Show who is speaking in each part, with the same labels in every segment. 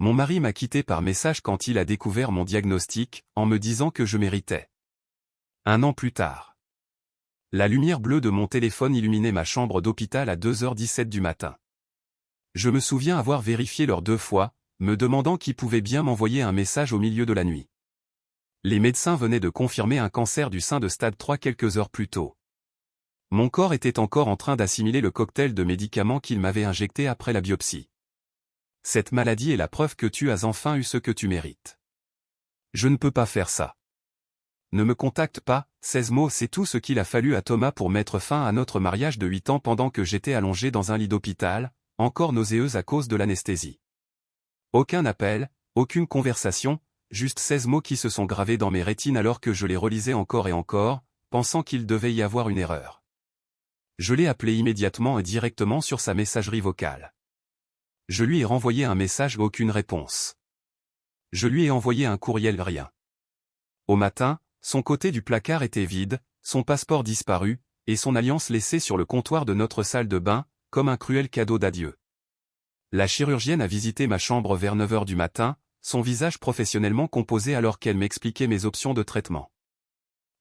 Speaker 1: Mon mari m'a quitté par message quand il a découvert mon diagnostic, en me disant que je méritais. 1 an plus tard. La lumière bleue de mon téléphone illuminait ma chambre d'hôpital à 2h17 du matin. Je me souviens avoir vérifié l'heure 2 fois, me demandant qui pouvait bien m'envoyer un message au milieu de la nuit. Les médecins venaient de confirmer un cancer du sein de stade 3 quelques heures plus tôt. Mon corps était encore en train d'assimiler le cocktail de médicaments qu'il m'avait injecté après la biopsie. Cette maladie est la preuve que tu as enfin eu ce que tu mérites. Je ne peux pas faire ça. Ne me contacte pas, 16 mots, c'est tout ce qu'il a fallu à Thomas pour mettre fin à notre mariage de 8 ans pendant que j'étais allongé dans un lit d'hôpital, encore nauséeuse à cause de l'anesthésie. Aucun appel, aucune conversation, juste 16 mots qui se sont gravés dans mes rétines alors que je les relisais encore et encore, pensant qu'il devait y avoir une erreur. Je l'ai appelé immédiatement et directement sur sa messagerie vocale. Je lui ai renvoyé un message, aucune réponse. Je lui ai envoyé un courriel, rien. Au matin, son côté du placard était vide, son passeport disparu, et son alliance laissée sur le comptoir de notre salle de bain, comme un cruel cadeau d'adieu. La chirurgienne a visité ma chambre vers 9h du matin, son visage professionnellement composé alors qu'elle m'expliquait mes options de traitement.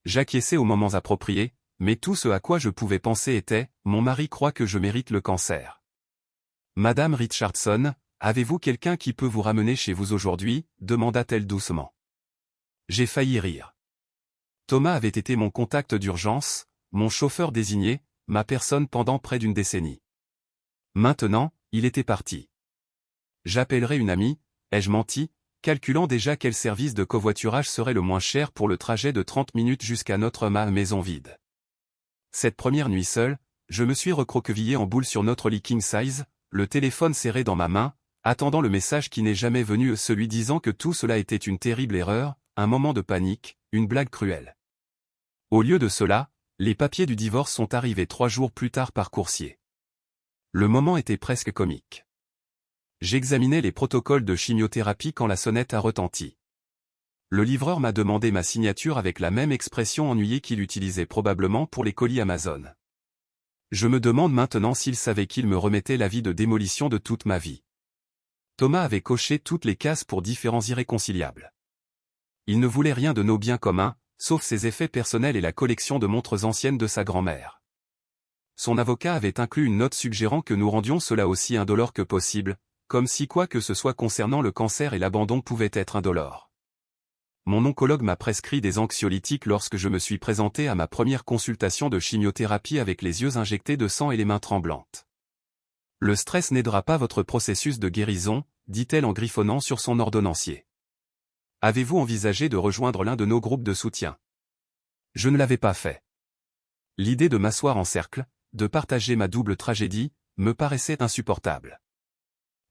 Speaker 1: J'acquiesçais aux moments appropriés, mais tout ce à quoi je pouvais penser était « Mon mari croit que je mérite le cancer. » Madame Richardson, avez-vous quelqu'un qui peut vous ramener chez vous aujourd'hui, demanda-t-elle doucement. J'ai failli rire. Thomas avait été mon contact d'urgence, mon chauffeur désigné, ma personne pendant près d'une décennie. Maintenant, il était parti. J'appellerai une amie, ai-je menti, calculant déjà quel service de covoiturage serait le moins cher pour le trajet de 30 minutes jusqu'à notre maison vide. Cette première nuit seule, je me suis recroquevillé en boule sur notre lit king size, le téléphone serré dans ma main, attendant le message qui n'est jamais venu, celui disant que tout cela était une terrible erreur, un moment de panique, une blague cruelle. Au lieu de cela, les papiers du divorce sont arrivés 3 jours plus tard par coursier. Le moment était presque comique. J'examinais les protocoles de chimiothérapie quand la sonnette a retenti. Le livreur m'a demandé ma signature avec la même expression ennuyée qu'il utilisait probablement pour les colis Amazon. Je me demande maintenant s'il savait qu'il me remettait l'avis de démolition de toute ma vie. Thomas avait coché toutes les cases pour différents irréconciliables. Il ne voulait rien de nos biens communs, sauf ses effets personnels et la collection de montres anciennes de sa grand-mère. Son avocat avait inclus une note suggérant que nous rendions cela aussi indolore que possible, comme si quoi que ce soit concernant le cancer et l'abandon pouvait être indolore. Mon oncologue m'a prescrit des anxiolytiques lorsque je me suis présenté à ma première consultation de chimiothérapie avec les yeux injectés de sang et les mains tremblantes. Le stress n'aidera pas votre processus de guérison, dit-elle en griffonnant sur son ordonnancier. Avez-vous envisagé de rejoindre l'un de nos groupes de soutien? Je ne l'avais pas fait. L'idée de m'asseoir en cercle, de partager ma double tragédie, me paraissait insupportable.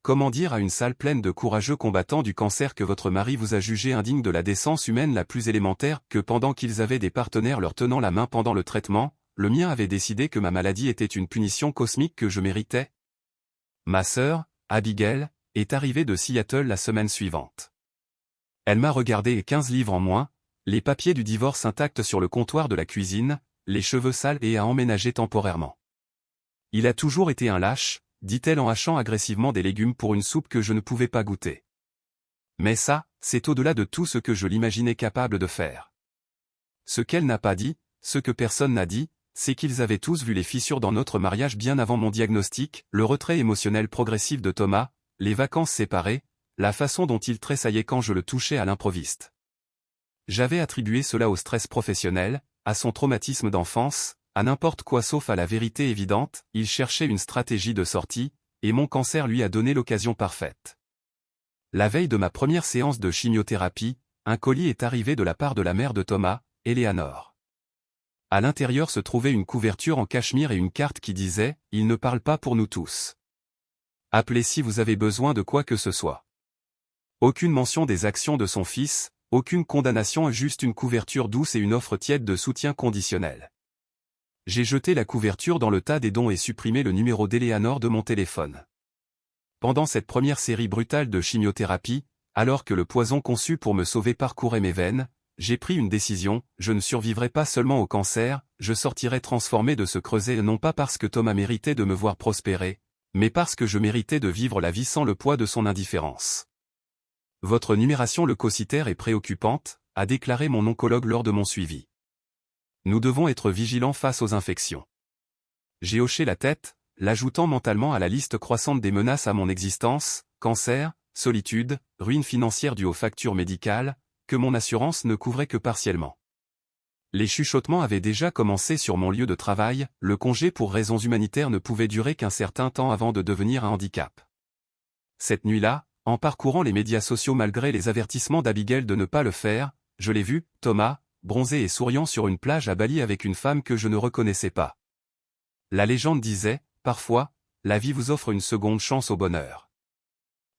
Speaker 1: Comment dire à une salle pleine de courageux combattants du cancer que votre mari vous a jugé indigne de la décence humaine la plus élémentaire, que pendant qu'ils avaient des partenaires leur tenant la main pendant le traitement, le mien avait décidé que ma maladie était une punition cosmique que je méritais? Ma sœur, Abigail, est arrivée de Seattle la semaine suivante. Elle m'a regardé et 15 livres en moins, les papiers du divorce intacts sur le comptoir de la cuisine, les cheveux sales et a emménagé temporairement. Il a toujours été un lâche, dit-elle en hachant agressivement des légumes pour une soupe que je ne pouvais pas goûter. Mais ça, c'est au-delà de tout ce que je l'imaginais capable de faire. Ce qu'elle n'a pas dit, ce que personne n'a dit, c'est qu'ils avaient tous vu les fissures dans notre mariage bien avant mon diagnostic, le retrait émotionnel progressif de Thomas, les vacances séparées, la façon dont il tressaillait quand je le touchais à l'improviste. J'avais attribué cela au stress professionnel, à son traumatisme d'enfance, à n'importe quoi sauf à la vérité évidente, il cherchait une stratégie de sortie, et mon cancer lui a donné l'occasion parfaite. La veille de ma première séance de chimiothérapie, un colis est arrivé de la part de la mère de Thomas, Eleanor. À l'intérieur se trouvait une couverture en cachemire et une carte qui disait « Il ne parle pas pour nous tous. Appelez si vous avez besoin de quoi que ce soit. » Aucune mention des actions de son fils, aucune condamnation, juste une couverture douce et une offre tiède de soutien conditionnel. J'ai jeté la couverture dans le tas des dons et supprimé le numéro d'Eleanor de mon téléphone. Pendant cette première série brutale de chimiothérapie, alors que le poison conçu pour me sauver parcourait mes veines, j'ai pris une décision, je ne survivrai pas seulement au cancer, je sortirai transformé de ce creuset non pas parce que Thomas méritait de me voir prospérer, mais parce que je méritais de vivre la vie sans le poids de son indifférence. Votre numération leucocytaire est préoccupante, a déclaré mon oncologue lors de mon suivi. Nous devons être vigilants face aux infections. J'ai hoché la tête, l'ajoutant mentalement à la liste croissante des menaces à mon existence, cancer, solitude, ruine financière due aux factures médicales, que mon assurance ne couvrait que partiellement. Les chuchotements avaient déjà commencé sur mon lieu de travail, le congé pour raisons humanitaires ne pouvait durer qu'un certain temps avant de devenir un handicap. Cette nuit-là, en parcourant les médias sociaux malgré les avertissements d'Abigail de ne pas le faire, je l'ai vu, Thomas, bronzé et souriant sur une plage à Bali avec une femme que je ne reconnaissais pas. La légende disait, parfois, la vie vous offre une seconde chance au bonheur.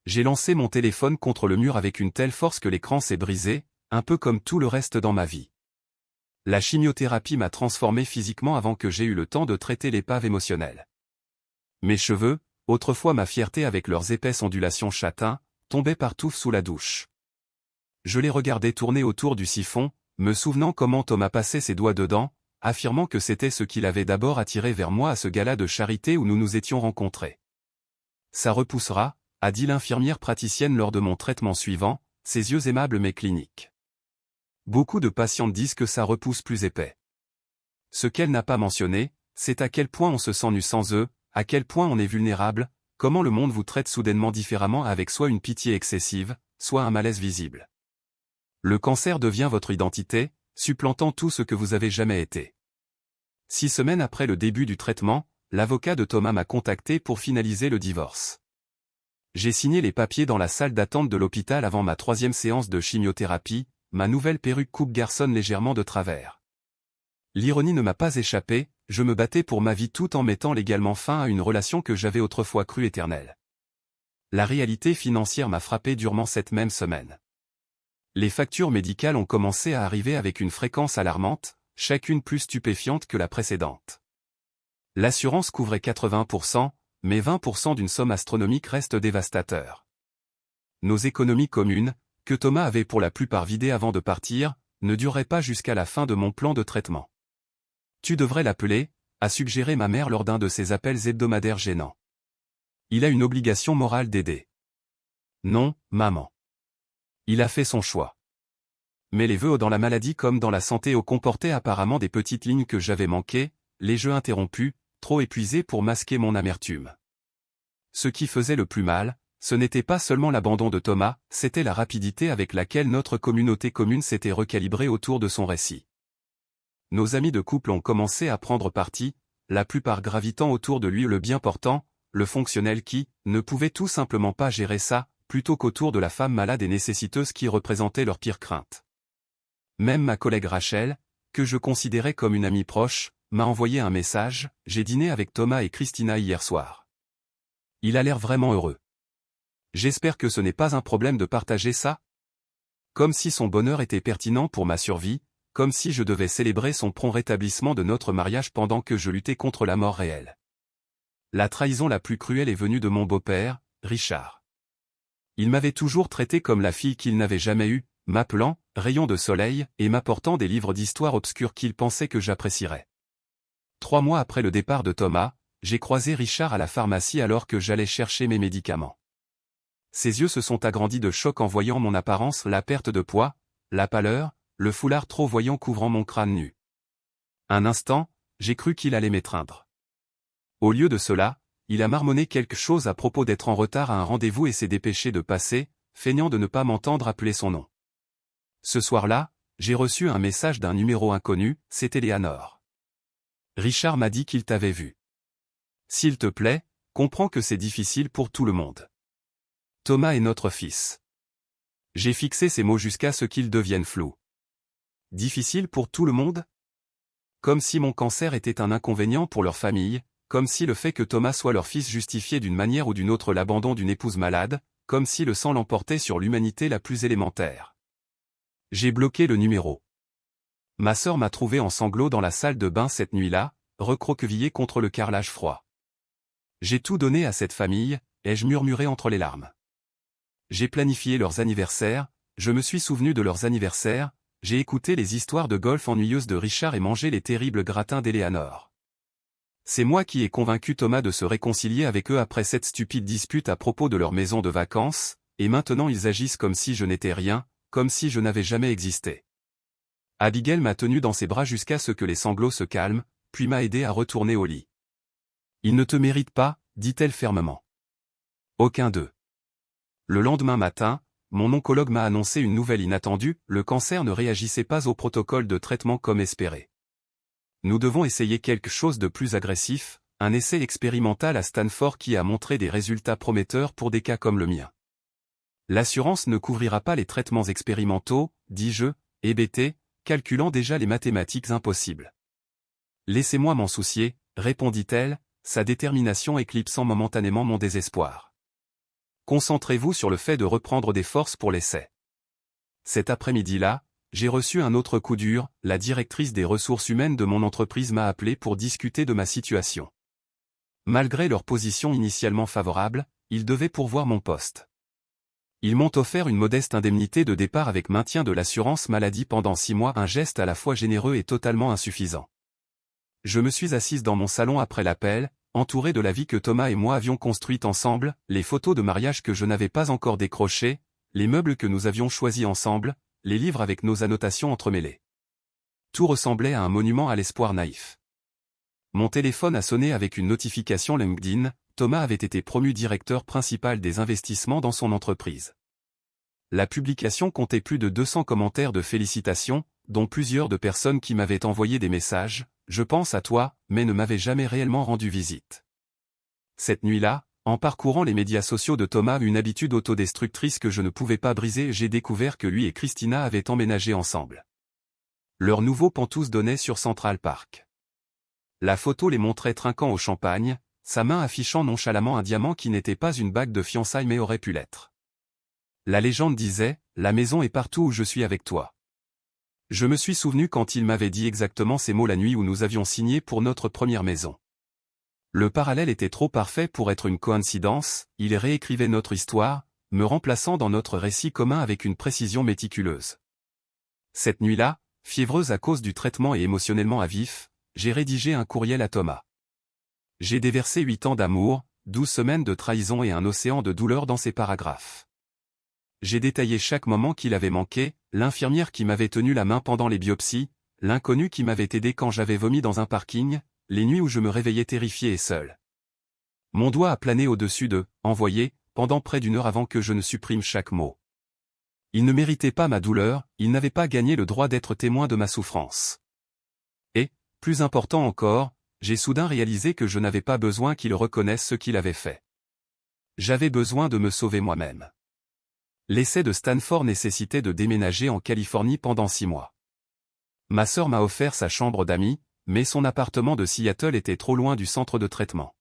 Speaker 1: J'ai lancé mon téléphone contre le mur avec une telle force que l'écran s'est brisé, un peu comme tout le reste dans ma vie. La chimiothérapie m'a transformé physiquement avant que j'aie eu le temps de traiter l'épave émotionnelle. Mes cheveux, autrefois ma fierté avec leurs épaisses ondulations châtain, tombaient partout sous la douche. Je les regardais tourner autour du siphon, me souvenant comment Thomas passait ses doigts dedans, affirmant que c'était ce qui l'avait d'abord attiré vers moi à ce gala de charité où nous nous étions rencontrés. Ça repoussera, a dit l'infirmière praticienne lors de mon traitement suivant, ses yeux aimables mais cliniques. Beaucoup de patientes disent que ça repousse plus épais. Ce qu'elle n'a pas mentionné, c'est à quel point on se sent nu sans eux, à quel point on est vulnérable, comment le monde vous traite soudainement différemment avec soit une pitié excessive, soit un malaise visible. Le cancer devient votre identité, supplantant tout ce que vous avez jamais été. 6 semaines après le début du traitement, l'avocat de Thomas m'a contacté pour finaliser le divorce. J'ai signé les papiers dans la salle d'attente de l'hôpital avant ma 3e séance de chimiothérapie, ma nouvelle perruque coupe garçonne légèrement de travers. L'ironie ne m'a pas échappé, je me battais pour ma vie tout en mettant légalement fin à une relation que j'avais autrefois crue éternelle. La réalité financière m'a frappé durement cette même semaine. Les factures médicales ont commencé à arriver avec une fréquence alarmante, chacune plus stupéfiante que la précédente. L'assurance couvrait 80%, mais 20% d'une somme astronomique reste dévastateur. Nos économies communes, que Thomas avait pour la plupart vidées avant de partir, ne dureraient pas jusqu'à la fin de mon plan de traitement. Tu devrais l'appeler, a suggéré ma mère lors d'un de ses appels hebdomadaires gênants. Il a une obligation morale d'aider. Non, maman. Il a fait son choix. Mais les vœux dans la maladie comme dans la santé ont comporté apparemment des petites lignes que j'avais manquées, les jeux interrompus, trop épuisés pour masquer mon amertume. Ce qui faisait le plus mal, ce n'était pas seulement l'abandon de Thomas, c'était la rapidité avec laquelle notre communauté commune s'était recalibrée autour de son récit. Nos amis de couple ont commencé à prendre parti, la plupart gravitant autour de lui le bien portant, le fonctionnel qui ne pouvait tout simplement pas gérer ça, plutôt qu'autour de la femme malade et nécessiteuse qui représentait leur pire crainte. Même ma collègue Rachel, que je considérais comme une amie proche, m'a envoyé un message, « J'ai dîné avec Thomas et Christina hier soir. Il a l'air vraiment heureux. J'espère que ce n'est pas un problème de partager ça ?» Comme si son bonheur était pertinent pour ma survie, comme si je devais célébrer son prompt rétablissement de notre mariage pendant que je luttais contre la mort réelle. La trahison la plus cruelle est venue de mon beau-père, Richard. Il m'avait toujours traité comme la fille qu'il n'avait jamais eue, m'appelant « rayon de soleil » et m'apportant des livres d'histoire obscurs qu'il pensait que j'apprécierais. 3 mois après le départ de Thomas, j'ai croisé Richard à la pharmacie alors que j'allais chercher mes médicaments. Ses yeux se sont agrandis de choc en voyant mon apparence, la perte de poids, la pâleur, le foulard trop voyant couvrant mon crâne nu. Un instant, j'ai cru qu'il allait m'étreindre. Au lieu de cela, il a marmonné quelque chose à propos d'être en retard à un rendez-vous et s'est dépêché de passer, feignant de ne pas m'entendre appeler son nom. Ce soir-là, j'ai reçu un message d'un numéro inconnu, c'était Léanor. Richard m'a dit qu'il t'avait vu. S'il te plaît, comprends que c'est difficile pour tout le monde. Thomas est notre fils. J'ai fixé ces mots jusqu'à ce qu'ils deviennent flous. Difficile pour tout le monde ? Comme si mon cancer était un inconvénient pour leur famille, comme si le fait que Thomas soit leur fils justifiait d'une manière ou d'une autre l'abandon d'une épouse malade, comme si le sang l'emportait sur l'humanité la plus élémentaire. J'ai bloqué le numéro. Ma sœur m'a trouvé en sanglots dans la salle de bain cette nuit-là, recroquevillé contre le carrelage froid. J'ai tout donné à cette famille, ai-je murmuré entre les larmes. J'ai planifié leurs anniversaires, je me suis souvenu de leurs anniversaires, j'ai écouté les histoires de golf ennuyeuses de Richard et mangé les terribles gratins d'Éléanor. C'est moi qui ai convaincu Thomas de se réconcilier avec eux après cette stupide dispute à propos de leur maison de vacances, et maintenant ils agissent comme si je n'étais rien, comme si je n'avais jamais existé. Abigail m'a tenu dans ses bras jusqu'à ce que les sanglots se calment, puis m'a aidé à retourner au lit. Ils ne te méritent pas, dit-elle fermement. Aucun d'eux. Le lendemain matin, mon oncologue m'a annoncé une nouvelle inattendue, le cancer ne réagissait pas au protocole de traitement comme espéré. Nous devons essayer quelque chose de plus agressif, un essai expérimental à Stanford qui a montré des résultats prometteurs pour des cas comme le mien. L'assurance ne couvrira pas les traitements expérimentaux, dis-je, hébété, calculant déjà les mathématiques impossibles. Laissez-moi m'en soucier, répondit-elle, sa détermination éclipsant momentanément mon désespoir. Concentrez-vous sur le fait de reprendre des forces pour l'essai. Cet après-midi-là, j'ai reçu un autre coup dur, la directrice des ressources humaines de mon entreprise m'a appelé pour discuter de ma situation. Malgré leur position initialement favorable, ils devaient pourvoir mon poste. Ils m'ont offert une modeste indemnité de départ avec maintien de l'assurance maladie pendant 6 mois, un geste à la fois généreux et totalement insuffisant. Je me suis assise dans mon salon après l'appel, entourée de la vie que Thomas et moi avions construite ensemble, les photos de mariage que je n'avais pas encore décrochées, les meubles que nous avions choisis ensemble, les livres avec nos annotations entremêlées. Tout ressemblait à un monument à l'espoir naïf. Mon téléphone a sonné avec une notification LinkedIn, Thomas avait été promu directeur principal des investissements dans son entreprise. La publication comptait plus de 200 commentaires de félicitations, dont plusieurs de personnes qui m'avaient envoyé des messages, « Je pense à toi », mais ne m'avaient jamais réellement rendu visite. Cette nuit-là, en parcourant les médias sociaux de Thomas, une habitude autodestructrice que je ne pouvais pas briser, j'ai découvert que lui et Christina avaient emménagé ensemble. Leur nouveau penthouse donnait sur Central Park. La photo les montrait trinquant au champagne, sa main affichant nonchalamment un diamant qui n'était pas une bague de fiançailles mais aurait pu l'être. La légende disait, « La maison est partout où je suis avec toi ». Je me suis souvenu quand il m'avait dit exactement ces mots la nuit où nous avions signé pour notre première maison. Le parallèle était trop parfait pour être une coïncidence, il réécrivait notre histoire, me remplaçant dans notre récit commun avec une précision méticuleuse. Cette nuit-là, fiévreuse à cause du traitement et émotionnellement à vif, j'ai rédigé un courriel à Thomas. J'ai déversé 8 ans d'amour, 12 semaines de trahison et un océan de douleur dans ces paragraphes. J'ai détaillé chaque moment qu'il avait manqué, l'infirmière qui m'avait tenu la main pendant les biopsies, l'inconnu qui m'avait aidé quand j'avais vomi dans un parking, les nuits où je me réveillais terrifié et seul. Mon doigt a plané au-dessus de « envoyer » pendant près d'1 heure avant que je ne supprime chaque mot. Il ne méritait pas ma douleur, il n'avait pas gagné le droit d'être témoin de ma souffrance. Et, plus important encore, j'ai soudain réalisé que je n'avais pas besoin qu'il reconnaisse ce qu'il avait fait. J'avais besoin de me sauver moi-même. L'essai de Stanford nécessitait de déménager en Californie pendant 6 mois. Ma sœur m'a offert sa chambre d'amis, mais son appartement de Seattle était trop loin du centre de traitement.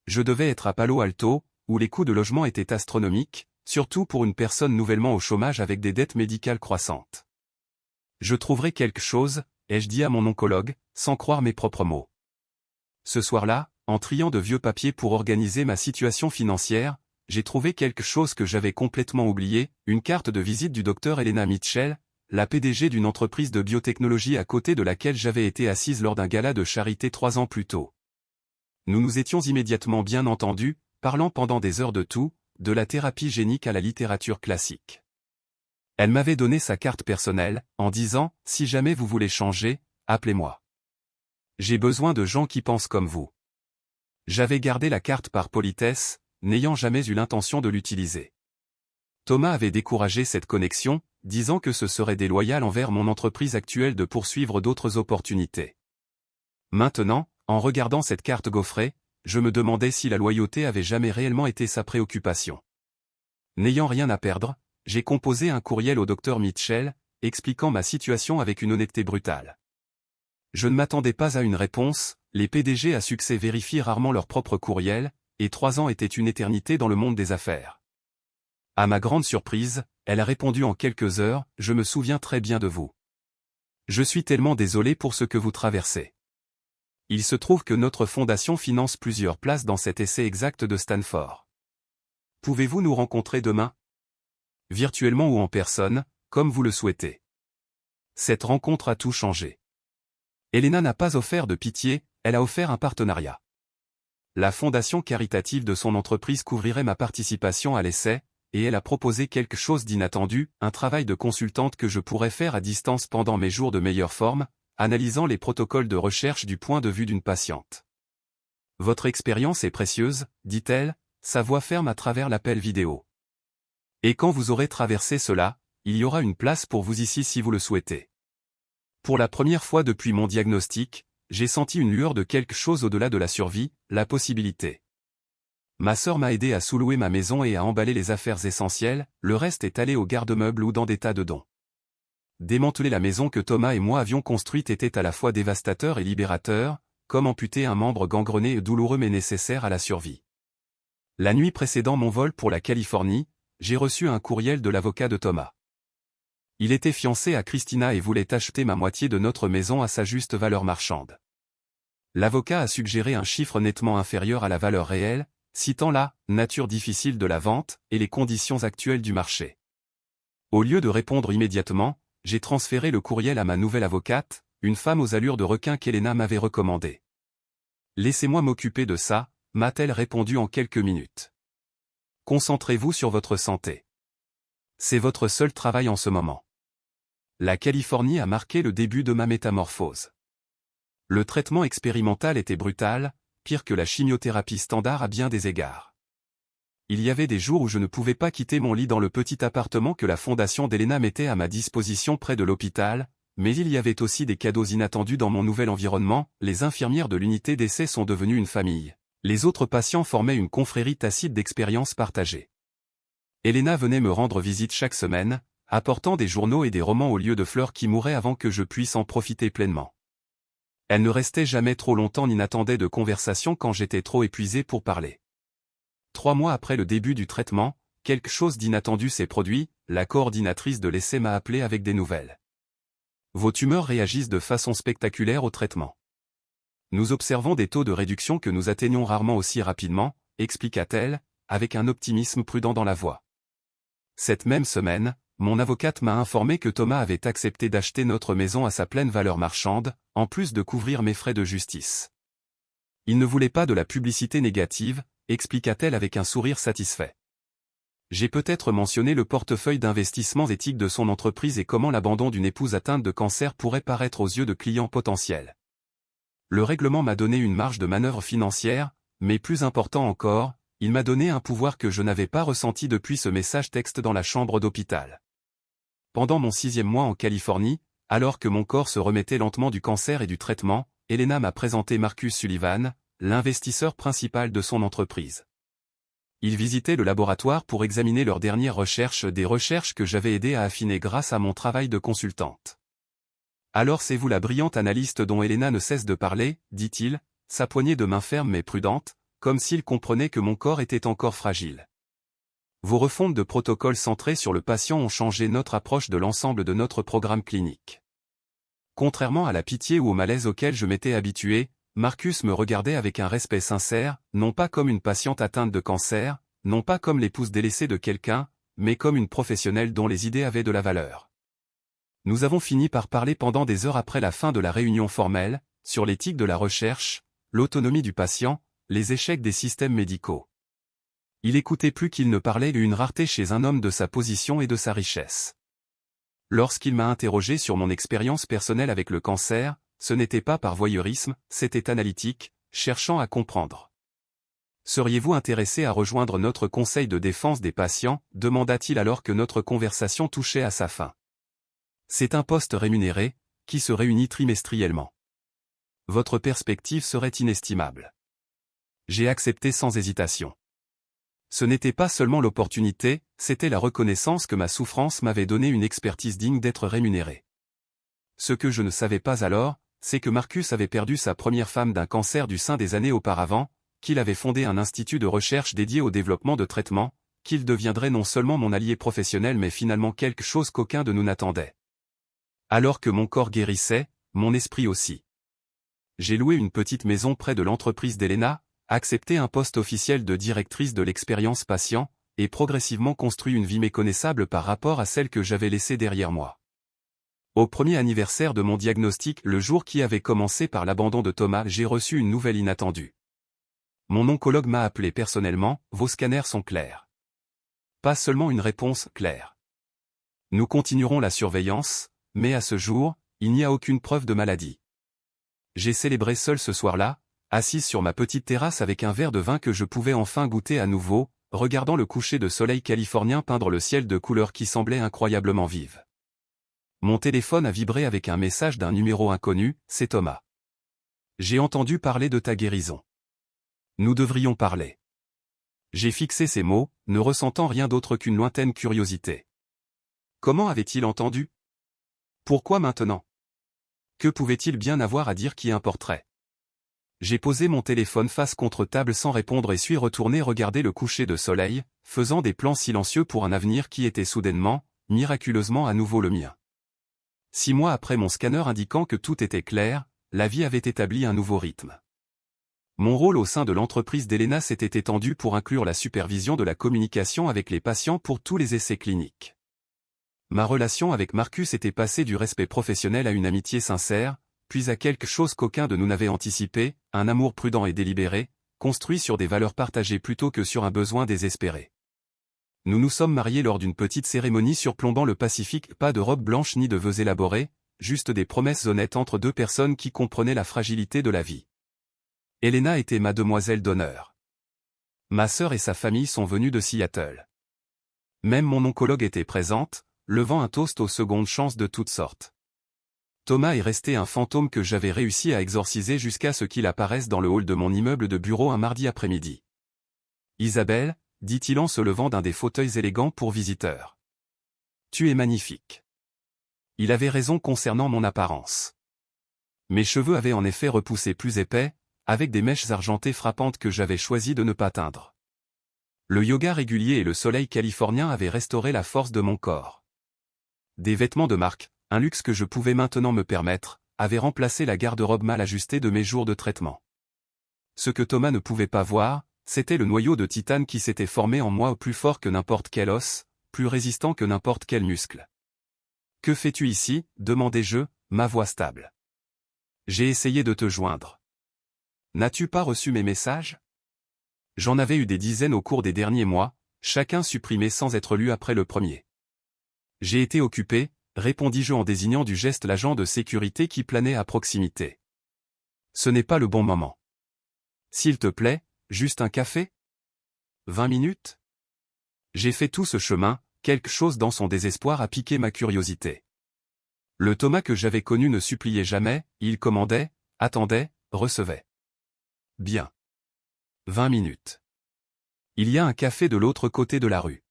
Speaker 1: Je devais être à Palo Alto, où les coûts de logement étaient astronomiques, surtout pour une personne nouvellement au chômage avec des dettes médicales croissantes. Je trouverai quelque chose, ai-je dit à mon oncologue, sans croire mes propres mots. Ce soir-là, en triant de vieux papiers pour organiser ma situation financière, j'ai trouvé quelque chose que j'avais complètement oublié, une carte de visite du docteur Elena Mitchell, la PDG d'une entreprise de biotechnologie à côté de laquelle j'avais été assise lors d'un gala de charité 3 ans plus tôt. Nous nous étions immédiatement bien entendus, parlant pendant des heures de tout, de la thérapie génique à la littérature classique. Elle m'avait donné sa carte personnelle, en disant « Si jamais vous voulez changer, appelez-moi. J'ai besoin de gens qui pensent comme vous. » J'avais gardé la carte par politesse, n'ayant jamais eu l'intention de l'utiliser. Thomas avait découragé cette connexion, disant que ce serait déloyal envers mon entreprise actuelle de poursuivre d'autres opportunités. Maintenant, en regardant cette carte gaufrée, je me demandais si la loyauté avait jamais réellement été sa préoccupation. N'ayant rien à perdre, j'ai composé un courriel au docteur Mitchell, expliquant ma situation avec une honnêteté brutale. Je ne m'attendais pas à une réponse, les PDG à succès vérifient rarement leur propre courriel, et 3 ans étaient une éternité dans le monde des affaires. À ma grande surprise, elle a répondu en quelques heures, « Je me souviens très bien de vous. Je suis tellement désolé pour ce que vous traversez. Il se trouve que notre fondation finance plusieurs places dans cet essai exact de Stanford. Pouvez-vous nous rencontrer demain? Virtuellement ou en personne, comme vous le souhaitez. » Cette rencontre a tout changé. Elena n'a pas offert de pitié, elle a offert un partenariat. La fondation caritative de son entreprise couvrirait ma participation à l'essai, et elle a proposé quelque chose d'inattendu, un travail de consultante que je pourrais faire à distance pendant mes jours de meilleure forme, analysant les protocoles de recherche du point de vue d'une patiente. Votre expérience est précieuse, dit-elle, sa voix ferme à travers l'appel vidéo. Et quand vous aurez traversé cela, il y aura une place pour vous ici si vous le souhaitez. Pour la première fois depuis mon diagnostic, j'ai senti une lueur de quelque chose au-delà de la survie, la possibilité. Ma sœur m'a aidé à sous-louer ma maison et à emballer les affaires essentielles, le reste est allé au garde-meubles ou dans des tas de dons. Démanteler la maison que Thomas et moi avions construite était à la fois dévastateur et libérateur, comme amputer un membre gangrené et douloureux mais nécessaire à la survie. La nuit précédant mon vol pour la Californie, j'ai reçu un courriel de l'avocat de Thomas. Il était fiancé à Christina et voulait acheter ma moitié de notre maison à sa juste valeur marchande. L'avocat a suggéré un chiffre nettement inférieur à la valeur réelle, citant la nature difficile de la vente et les conditions actuelles du marché. Au lieu de répondre immédiatement, j'ai transféré le courriel à ma nouvelle avocate, une femme aux allures de requin qu'Elena m'avait recommandée. Laissez-moi m'occuper de ça, m'a-t-elle répondu en quelques minutes. Concentrez-vous sur votre santé. C'est votre seul travail en ce moment. La Californie a marqué le début de ma métamorphose. Le traitement expérimental était brutal, pire que la chimiothérapie standard à bien des égards. Il y avait des jours où je ne pouvais pas quitter mon lit dans le petit appartement que la fondation d'Elena mettait à ma disposition près de l'hôpital, mais il y avait aussi des cadeaux inattendus dans mon nouvel environnement, les infirmières de l'unité d'essai sont devenues une famille. Les autres patients formaient une confrérie tacite d'expériences partagées. Elena venait me rendre visite chaque semaine, apportant des journaux et des romans au lieu de fleurs qui mouraient avant que je puisse en profiter pleinement. Elle ne restait jamais trop longtemps ni n'attendait de conversation quand j'étais trop épuisé pour parler. 3 mois après le début du traitement, quelque chose d'inattendu s'est produit, la coordinatrice de l'essai m'a appelé avec des nouvelles. Vos tumeurs réagissent de façon spectaculaire au traitement. Nous observons des taux de réduction que nous atteignons rarement aussi rapidement, expliqua-t-elle, avec un optimisme prudent dans la voix. Cette même semaine, mon avocate m'a informé que Thomas avait accepté d'acheter notre maison à sa pleine valeur marchande, en plus de couvrir mes frais de justice. Il ne voulait pas de la publicité négative, expliqua-t-elle avec un sourire satisfait. J'ai peut-être mentionné le portefeuille d'investissements éthiques de son entreprise et comment l'abandon d'une épouse atteinte de cancer pourrait paraître aux yeux de clients potentiels. Le règlement m'a donné une marge de manœuvre financière, mais plus important encore, il m'a donné un pouvoir que je n'avais pas ressenti depuis ce message texte dans la chambre d'hôpital. Pendant mon 6e mois en Californie, alors que mon corps se remettait lentement du cancer et du traitement, Elena m'a présenté Marcus Sullivan, l'investisseur principal de son entreprise. Il visitait le laboratoire pour examiner leurs dernières recherches, des recherches que j'avais aidé à affiner grâce à mon travail de consultante. Alors c'est vous la brillante analyste dont Elena ne cesse de parler, dit-il, sa poignée de main ferme mais prudente, comme s'il comprenait que mon corps était encore fragile. Vos refontes de protocoles centrés sur le patient ont changé notre approche de l'ensemble de notre programme clinique. Contrairement à la pitié ou au malaise auquel je m'étais habitué, Marcus me regardait avec un respect sincère, non pas comme une patiente atteinte de cancer, non pas comme l'épouse délaissée de quelqu'un, mais comme une professionnelle dont les idées avaient de la valeur. Nous avons fini par parler pendant des heures après la fin de la réunion formelle, sur l'éthique de la recherche, l'autonomie du patient, les échecs des systèmes médicaux. Il écoutait plus qu'il ne parlait, une rareté chez un homme de sa position et de sa richesse. Lorsqu'il m'a interrogé sur mon expérience personnelle avec le cancer, ce n'était pas par voyeurisme, c'était analytique, cherchant à comprendre. Seriez-vous intéressé à rejoindre notre conseil de défense des patients, demanda-t-il alors que notre conversation touchait à sa fin. C'est un poste rémunéré, qui se réunit trimestriellement. Votre perspective serait inestimable. J'ai accepté sans hésitation. Ce n'était pas seulement l'opportunité, c'était la reconnaissance que ma souffrance m'avait donné une expertise digne d'être rémunérée. Ce que je ne savais pas alors, c'est que Marcus avait perdu sa première femme d'un cancer du sein des années auparavant, qu'il avait fondé un institut de recherche dédié au développement de traitements, qu'il deviendrait non seulement mon allié professionnel mais finalement quelque chose qu'aucun de nous n'attendait. Alors que mon corps guérissait, mon esprit aussi. J'ai loué une petite maison près de l'entreprise d'Elena, accepté un poste officiel de directrice de l'expérience patient, et progressivement construit une vie méconnaissable par rapport à celle que j'avais laissée derrière moi. Au premier anniversaire de mon diagnostic, le jour qui avait commencé par l'abandon de Thomas, j'ai reçu une nouvelle inattendue. Mon oncologue m'a appelé personnellement, vos scanners sont clairs. Pas seulement une réponse claire. Nous continuerons la surveillance, mais à ce jour, il n'y a aucune preuve de maladie. J'ai célébré seul ce soir-là, assise sur ma petite terrasse avec un verre de vin que je pouvais enfin goûter à nouveau, regardant le coucher de soleil californien peindre le ciel de couleurs qui semblaient incroyablement vives. Mon téléphone a vibré avec un message d'un numéro inconnu, c'est Thomas. J'ai entendu parler de ta guérison. Nous devrions parler. J'ai fixé ces mots, ne ressentant rien d'autre qu'une lointaine curiosité. Comment avait-il entendu? Pourquoi maintenant? Que pouvait-il bien avoir à dire qui importerait? J'ai posé mon téléphone face contre table sans répondre et suis retourné regarder le coucher de soleil, faisant des plans silencieux pour un avenir qui était soudainement, miraculeusement à nouveau le mien. 6 mois après mon scanner indiquant que tout était clair, la vie avait établi un nouveau rythme. Mon rôle au sein de l'entreprise d'Elena s'était étendu pour inclure la supervision de la communication avec les patients pour tous les essais cliniques. Ma relation avec Marcus était passée du respect professionnel à une amitié sincère, puis à quelque chose qu'aucun de nous n'avait anticipé, un amour prudent et délibéré, construit sur des valeurs partagées plutôt que sur un besoin désespéré. Nous nous sommes mariés lors d'une petite cérémonie surplombant le Pacifique, pas de robe blanche ni de vœux élaborés, juste des promesses honnêtes entre deux personnes qui comprenaient la fragilité de la vie. Elena était ma demoiselle d'honneur. Ma sœur et sa famille sont venues de Seattle. Même mon oncologue était présente, levant un toast aux secondes chances de toutes sortes. Thomas est resté un fantôme que j'avais réussi à exorciser jusqu'à ce qu'il apparaisse dans le hall de mon immeuble de bureau un mardi après-midi. Isabelle, dit-il en se levant d'un des fauteuils élégants pour visiteurs. Tu es magnifique. Il avait raison concernant mon apparence. Mes cheveux avaient en effet repoussé plus épais, avec des mèches argentées frappantes que j'avais choisi de ne pas teindre. Le yoga régulier et le soleil californien avaient restauré la force de mon corps. Des vêtements de marque, un luxe que je pouvais maintenant me permettre, avaient remplacé la garde-robe mal ajustée de mes jours de traitement. Ce que Thomas ne pouvait pas voir, c'était le noyau de titane qui s'était formé en moi plus fort que n'importe quel os, plus résistant que n'importe quel muscle. « Que fais-tu ici » demandai-je, ma voix stable. « J'ai essayé de te joindre. N'as-tu pas reçu mes messages » J'en avais eu des dizaines au cours des derniers mois, chacun supprimé sans être lu après le premier. « J'ai été occupé » répondis-je en désignant du geste l'agent de sécurité qui planait à proximité. « Ce n'est pas le bon moment. S'il te plaît, juste un café ? 20 minutes ? » J'ai fait tout ce chemin, quelque chose dans son désespoir a piqué ma curiosité. Le Thomas que j'avais connu ne suppliait jamais, il commandait, attendait, recevait. Bien. 20 minutes. Il y a un café de l'autre côté de la rue.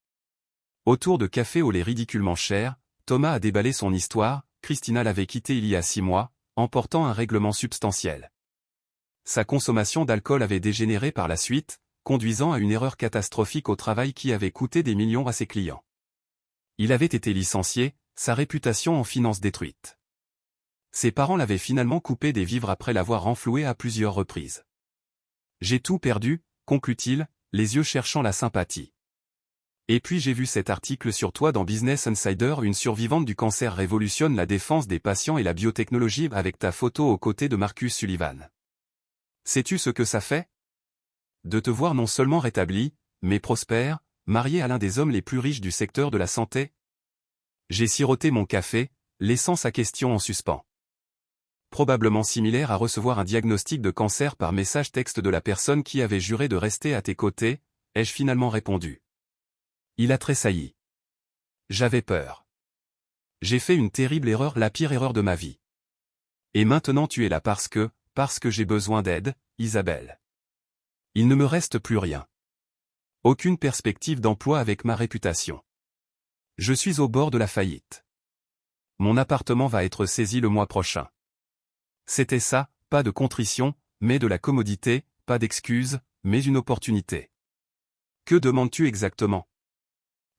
Speaker 1: Autour de café au lait ridiculement cher, Thomas a déballé son histoire. Christina l'avait quitté il y a 6 mois, emportant un règlement substantiel. Sa consommation d'alcool avait dégénéré par la suite, conduisant à une erreur catastrophique au travail qui avait coûté des millions à ses clients. Il avait été licencié, sa réputation en finance détruite. Ses parents l'avaient finalement coupé des vivres après l'avoir renfloué à plusieurs reprises. « J'ai tout perdu », conclut-il, les yeux cherchant la sympathie. Et puis j'ai vu cet article sur toi dans Business Insider, une survivante du cancer révolutionne la défense des patients et la biotechnologie avec ta photo aux côtés de Marcus Sullivan. Sais-tu ce que ça fait ? De te voir non seulement rétabli, mais prospère, marié à l'un des hommes les plus riches du secteur de la santé ? J'ai siroté mon café, laissant sa question en suspens. Probablement similaire à recevoir un diagnostic de cancer par message texte de la personne qui avait juré de rester à tes côtés, ai-je finalement répondu. Il a tressailli. J'avais peur. J'ai fait une terrible erreur, la pire erreur de ma vie. Et maintenant tu es là parce que j'ai besoin d'aide, Isabelle. Il ne me reste plus rien. Aucune perspective d'emploi avec ma réputation. Je suis au bord de la faillite. Mon appartement va être saisi le mois prochain. C'était ça, pas de contrition, mais de la commodité, pas d'excuses, mais une opportunité. Que demandes-tu exactement ?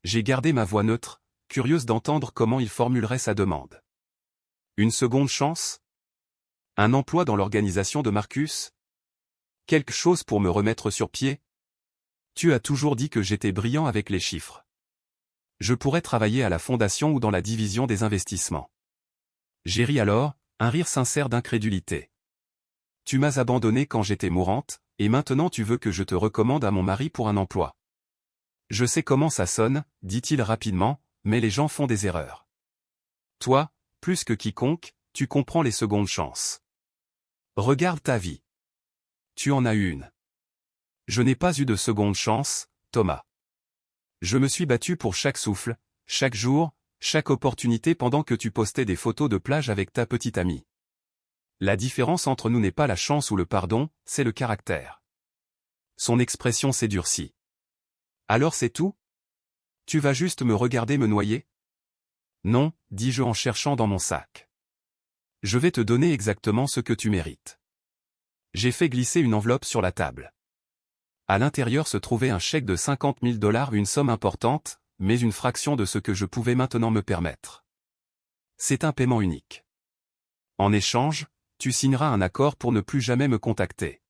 Speaker 1: J'ai gardé ma voix neutre, curieuse d'entendre comment il formulerait sa demande. Une seconde chance ? Un emploi dans l'organisation de Marcus ? Quelque chose pour me remettre sur pied ? Tu as toujours dit que j'étais brillant avec les chiffres. Je pourrais travailler à la fondation ou dans la division des investissements. J'ai ri alors, un rire sincère d'incrédulité. Tu m'as abandonné quand j'étais mourante, et maintenant tu veux que je te recommande à mon mari pour un emploi. Je sais comment ça sonne, dit-il rapidement, mais les gens font des erreurs. Toi, plus que quiconque, tu comprends les secondes chances. Regarde ta vie. Tu en as eu une. Je n'ai pas eu de seconde chance, Thomas. Je me suis battu pour chaque souffle, chaque jour, chaque opportunité pendant que tu postais des photos de plage avec ta petite amie. La différence entre nous n'est pas la chance ou le pardon, c'est le caractère. Son expression s'est durcie. Alors c'est tout? Tu vas juste me regarder me noyer? Non, dis-je en cherchant dans mon sac. Je vais te donner exactement ce que tu mérites. J'ai fait glisser une enveloppe sur la table. À l'intérieur se trouvait un chèque de $50 000, une somme importante, mais une fraction de ce que je pouvais maintenant me permettre. C'est un paiement unique. En échange, tu signeras un accord pour ne plus jamais me contacter.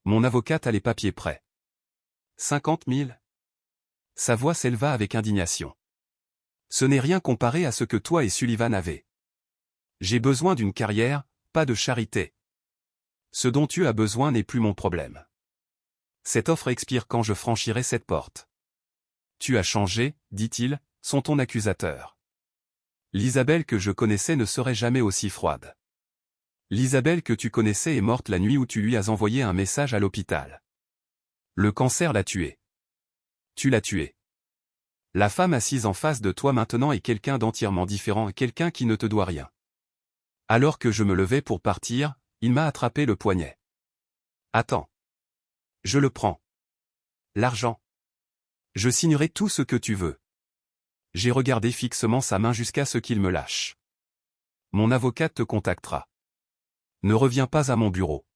Speaker 1: Mon avocate a les papiers prêts. 50 000? Sa voix s'éleva avec indignation. Ce n'est rien comparé à ce que toi et Sullivan avez. J'ai besoin d'une carrière, pas de charité. Ce dont tu as besoin n'est plus mon problème. Cette offre expire quand je franchirai cette porte. Tu as changé, dit-il, sont ton accusateur. L'Isabelle que je connaissais ne serait jamais aussi froide. L'Isabelle que tu connaissais est morte la nuit où tu lui as envoyé un message à l'hôpital. Le cancer l'a tuée. Tu l'as tuée. La femme assise en face de toi maintenant est quelqu'un d'entièrement différent, quelqu'un qui ne te doit rien. Alors que je me levais pour partir, il m'a attrapé le poignet. Attends. Je le prends. L'argent. Je signerai tout ce que tu veux. J'ai regardé fixement sa main jusqu'à ce qu'il me lâche. Mon avocate te contactera. Ne reviens pas à mon bureau.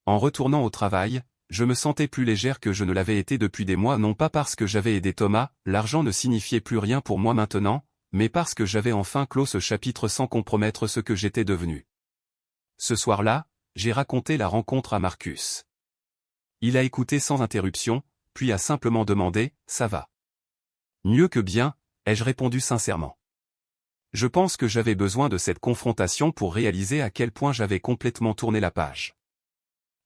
Speaker 1: En retournant au travail, je me sentais plus légère que je ne l'avais été depuis des mois, non pas parce que j'avais aidé Thomas, l'argent ne signifiait plus rien pour moi maintenant, mais parce que j'avais enfin clos ce chapitre sans compromettre ce que j'étais devenu. Ce soir-là, j'ai raconté la rencontre à Marcus. Il a écouté sans interruption, puis a simplement demandé « Ça va ?» Mieux que bien, ai-je répondu sincèrement. Je pense que j'avais besoin de cette confrontation pour réaliser à quel point j'avais complètement tourné la page.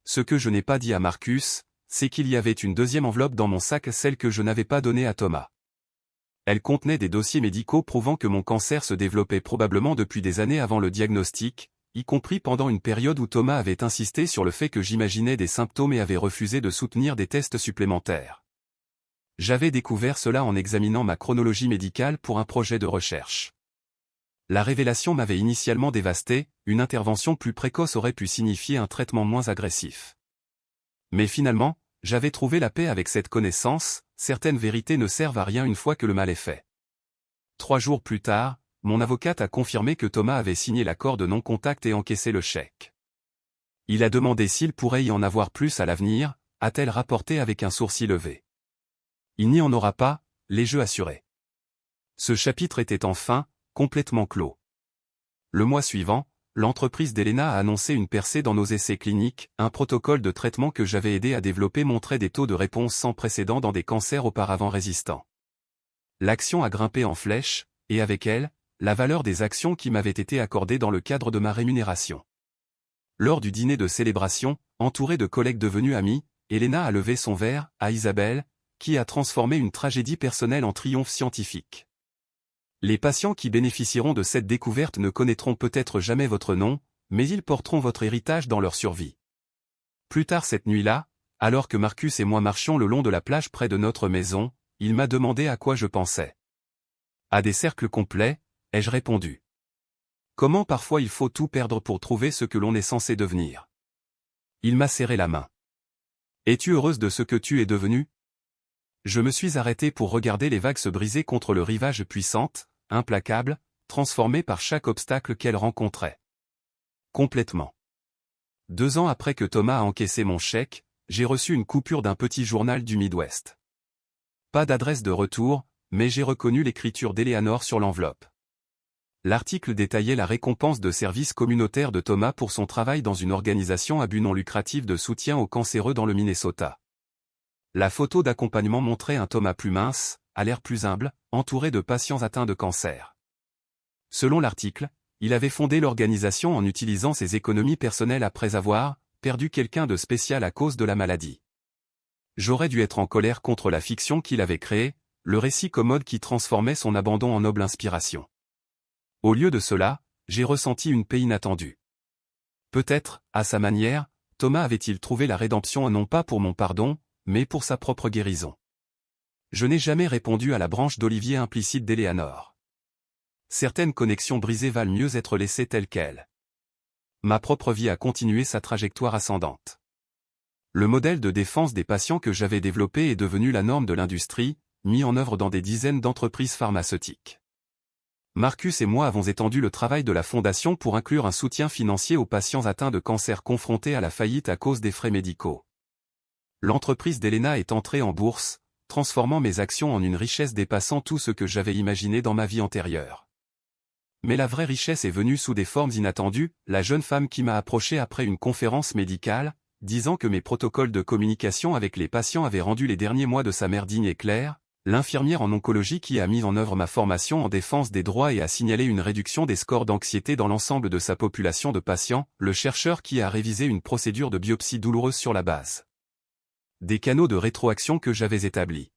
Speaker 1: Ce que je n'ai pas dit à Marcus, c'est qu'il y avait une deuxième enveloppe dans mon sac, celle que je n'avais pas donnée à Thomas. Elle contenait des dossiers médicaux prouvant que mon cancer se développait probablement depuis des années avant le diagnostic, y compris pendant une période où Thomas avait insisté sur le fait que j'imaginais des symptômes et avait refusé de soutenir des tests supplémentaires. J'avais découvert cela en examinant ma chronologie médicale pour un projet de recherche. La révélation m'avait initialement dévasté, une intervention plus précoce aurait pu signifier un traitement moins agressif. Mais finalement, j'avais trouvé la paix avec cette connaissance, certaines vérités ne servent à rien une fois que le mal est fait. 3 jours plus tard, mon avocate a confirmé que Thomas avait signé l'accord de non-contact et encaissé le chèque. Il a demandé s'il pourrait y en avoir plus à l'avenir, a-t-elle rapporté avec un sourcil levé. Il n'y en aura pas, l'ai-je assuré. Ce chapitre était enfin complètement clos. Le mois suivant, l'entreprise d'Elena a annoncé une percée dans nos essais cliniques, un protocole de traitement que j'avais aidé à développer montrait des taux de réponse sans précédent dans des cancers auparavant résistants. L'action a grimpé en flèche, et avec elle, la valeur des actions qui m'avaient été accordées dans le cadre de ma rémunération. Lors du dîner de célébration, entourée de collègues devenus amis, Elena a levé son verre à Isabelle, qui a transformé une tragédie personnelle en triomphe scientifique. Les patients qui bénéficieront de cette découverte ne connaîtront peut-être jamais votre nom, mais ils porteront votre héritage dans leur survie. Plus tard cette nuit-là, alors que Marcus et moi marchions le long de la plage près de notre maison, il m'a demandé à quoi je pensais. À des cercles complets, ai-je répondu. Comment parfois il faut tout perdre pour trouver ce que l'on est censé devenir. Il m'a serré la main. Es-tu heureuse de ce que tu es devenue? Je me suis arrêté pour regarder les vagues se briser contre le rivage puissante, implacable, transformée par chaque obstacle qu'elle rencontrait. Complètement. 2 ans après que Thomas a encaissé mon chèque, j'ai reçu une coupure d'un petit journal du Midwest. Pas d'adresse de retour, mais j'ai reconnu l'écriture d'Eleanor sur l'enveloppe. L'article détaillait la récompense de service communautaire de Thomas pour son travail dans une organisation à but non lucratif de soutien aux cancéreux dans le Minnesota. La photo d'accompagnement montrait un Thomas plus mince, à l'air plus humble, entouré de patients atteints de cancer. Selon l'article, il avait fondé l'organisation en utilisant ses économies personnelles après avoir perdu quelqu'un de spécial à cause de la maladie. J'aurais dû être en colère contre la fiction qu'il avait créée, le récit commode qui transformait son abandon en noble inspiration. Au lieu de cela, j'ai ressenti une paix inattendue. Peut-être, à sa manière, Thomas avait-il trouvé la rédemption non pas pour mon pardon, mais pour sa propre guérison. Je n'ai jamais répondu à la branche d'olivier implicite d'Éléanore. Certaines connexions brisées valent mieux être laissées telles quelles. Ma propre vie a continué sa trajectoire ascendante. Le modèle de défense des patients que j'avais développé est devenu la norme de l'industrie, mis en œuvre dans des dizaines d'entreprises pharmaceutiques. Marcus et moi avons étendu le travail de la Fondation pour inclure un soutien financier aux patients atteints de cancer confrontés à la faillite à cause des frais médicaux. L'entreprise d'Elena est entrée en bourse, transformant mes actions en une richesse dépassant tout ce que j'avais imaginé dans ma vie antérieure. Mais la vraie richesse est venue sous des formes inattendues, la jeune femme qui m'a approché après une conférence médicale, disant que mes protocoles de communication avec les patients avaient rendu les derniers mois de sa mère dignes et clairs, l'infirmière en oncologie qui a mis en œuvre ma formation en défense des droits et a signalé une réduction des scores d'anxiété dans l'ensemble de sa population de patients, le chercheur qui a révisé une procédure de biopsie douloureuse sur la base des canaux de rétroaction que j'avais établis.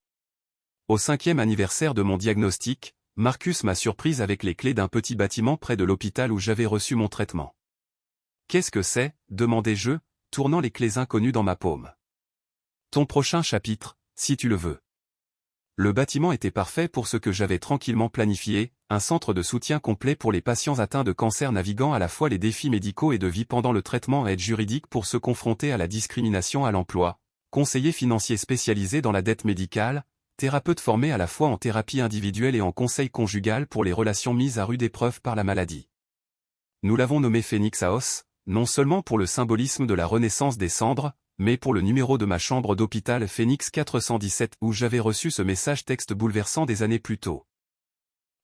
Speaker 1: Au 5e anniversaire de mon diagnostic, Marcus m'a surprise avec les clés d'un petit bâtiment près de l'hôpital où j'avais reçu mon traitement. « Qu'est-ce que c'est » demandai-je, tournant les clés inconnues dans ma paume. « Ton prochain chapitre, si tu le veux. » Le bâtiment était parfait pour ce que j'avais tranquillement planifié, un centre de soutien complet pour les patients atteints de cancer naviguant à la fois les défis médicaux et de vie pendant le traitement, aide juridique pour se confronter à la discrimination à l'emploi, conseiller financier spécialisé dans la dette médicale, thérapeute formé à la fois en thérapie individuelle et en conseil conjugal pour les relations mises à rude épreuve par la maladie. Nous l'avons nommé Phoenix House, non seulement pour le symbolisme de la renaissance des cendres, mais pour le numéro de ma chambre d'hôpital Phoenix 417 où j'avais reçu ce message texte bouleversant des années plus tôt.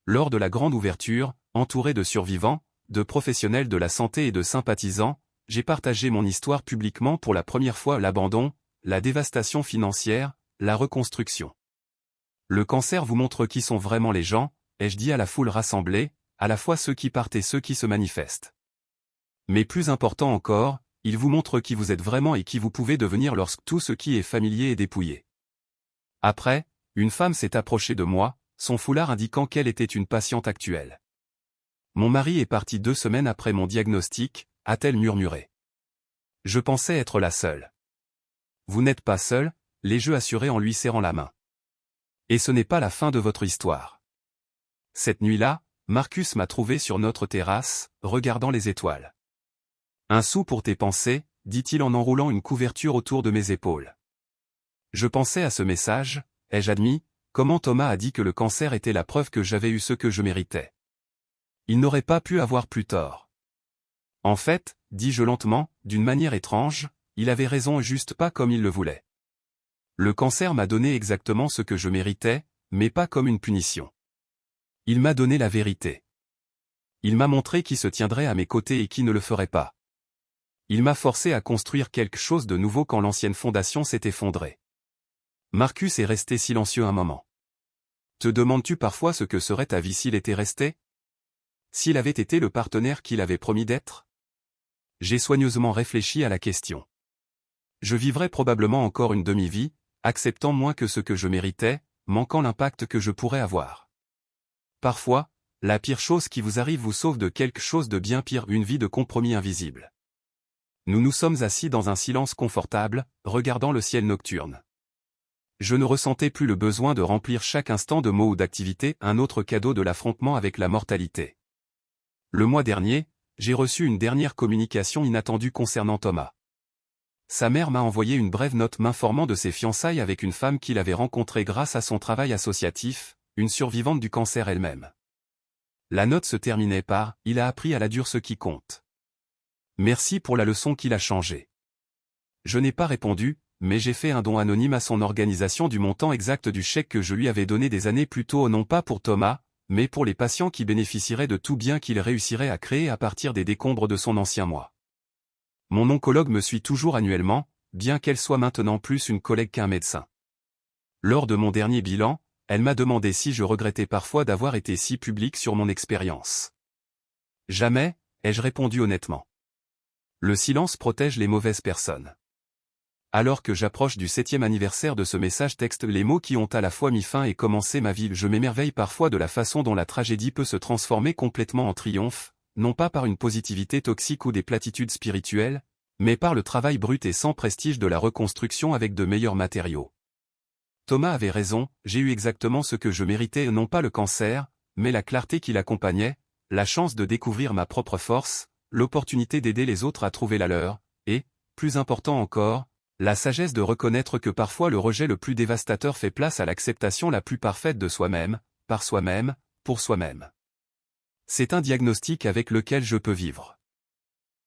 Speaker 1: Lors de la grande ouverture, entouré de survivants, de professionnels de la santé et de sympathisants, j'ai partagé mon histoire publiquement pour la première fois, l'abandon, la dévastation financière, la reconstruction. Le cancer vous montre qui sont vraiment les gens, ai-je dit à la foule rassemblée, à la fois ceux qui partent et ceux qui se manifestent. Mais plus important encore, il vous montre qui vous êtes vraiment et qui vous pouvez devenir lorsque tout ce qui est familier est dépouillé. Après, une femme s'est approchée de moi, son foulard indiquant qu'elle était une patiente actuelle. Mon mari est parti 2 semaines après mon diagnostic, a-t-elle murmuré. Je pensais être la seule. Vous n'êtes pas seul, l'ai-je assuré en lui serrant la main. Et ce n'est pas la fin de votre histoire. Cette nuit-là, Marcus m'a trouvé sur notre terrasse, regardant les étoiles. Un sou pour tes pensées, dit-il en enroulant une couverture autour de mes épaules. Je pensais à ce message, ai-je admis, comment Thomas a dit que le cancer était la preuve que j'avais eu ce que je méritais. Il n'aurait pas pu avoir plus tort. En fait, dis-je lentement, d'une manière étrange, il avait raison et juste pas comme il le voulait. Le cancer m'a donné exactement ce que je méritais, mais pas comme une punition. Il m'a donné la vérité. Il m'a montré qui se tiendrait à mes côtés et qui ne le ferait pas. Il m'a forcé à construire quelque chose de nouveau quand l'ancienne fondation s'est effondrée. Marcus est resté silencieux un moment. Te demandes-tu parfois ce que serait ta vie s'il était resté? S'il avait été le partenaire qu'il avait promis d'être? J'ai soigneusement réfléchi à la question. Je vivrais probablement encore une demi-vie, acceptant moins que ce que je méritais, manquant l'impact que je pourrais avoir. Parfois, la pire chose qui vous arrive vous sauve de quelque chose de bien pire, une vie de compromis invisible. Nous nous sommes assis dans un silence confortable, regardant le ciel nocturne. Je ne ressentais plus le besoin de remplir chaque instant de mots ou d'activités, un autre cadeau de l'affrontement avec la mortalité. Le mois dernier, j'ai reçu une dernière communication inattendue concernant Thomas. Sa mère m'a envoyé une brève note m'informant de ses fiançailles avec une femme qu'il avait rencontrée grâce à son travail associatif, une survivante du cancer elle-même. La note se terminait par « Il a appris à la dure ce qui compte. Merci pour la leçon qu'il a changée. » Je n'ai pas répondu, mais j'ai fait un don anonyme à son organisation du montant exact du chèque que je lui avais donné des années plus tôt, non pas pour Thomas, mais pour les patients qui bénéficieraient de tout bien qu'il réussirait à créer à partir des décombres de son ancien moi. Mon oncologue me suit toujours annuellement, bien qu'elle soit maintenant plus une collègue qu'un médecin. Lors de mon dernier bilan, elle m'a demandé si je regrettais parfois d'avoir été si public sur mon expérience. Jamais, ai-je répondu honnêtement. Le silence protège les mauvaises personnes. Alors que j'approche du 7e anniversaire de ce message texte, les mots qui ont à la fois mis fin et commencé ma vie, je m'émerveille parfois de la façon dont la tragédie peut se transformer complètement en triomphe, non pas par une positivité toxique ou des platitudes spirituelles, mais par le travail brut et sans prestige de la reconstruction avec de meilleurs matériaux. Thomas avait raison, j'ai eu exactement ce que je méritais, non pas le cancer, mais la clarté qui l'accompagnait, la chance de découvrir ma propre force, l'opportunité d'aider les autres à trouver la leur, et, plus important encore, la sagesse de reconnaître que parfois le rejet le plus dévastateur fait place à l'acceptation la plus parfaite de soi-même, par soi-même, pour soi-même. C'est un diagnostic avec lequel je peux vivre.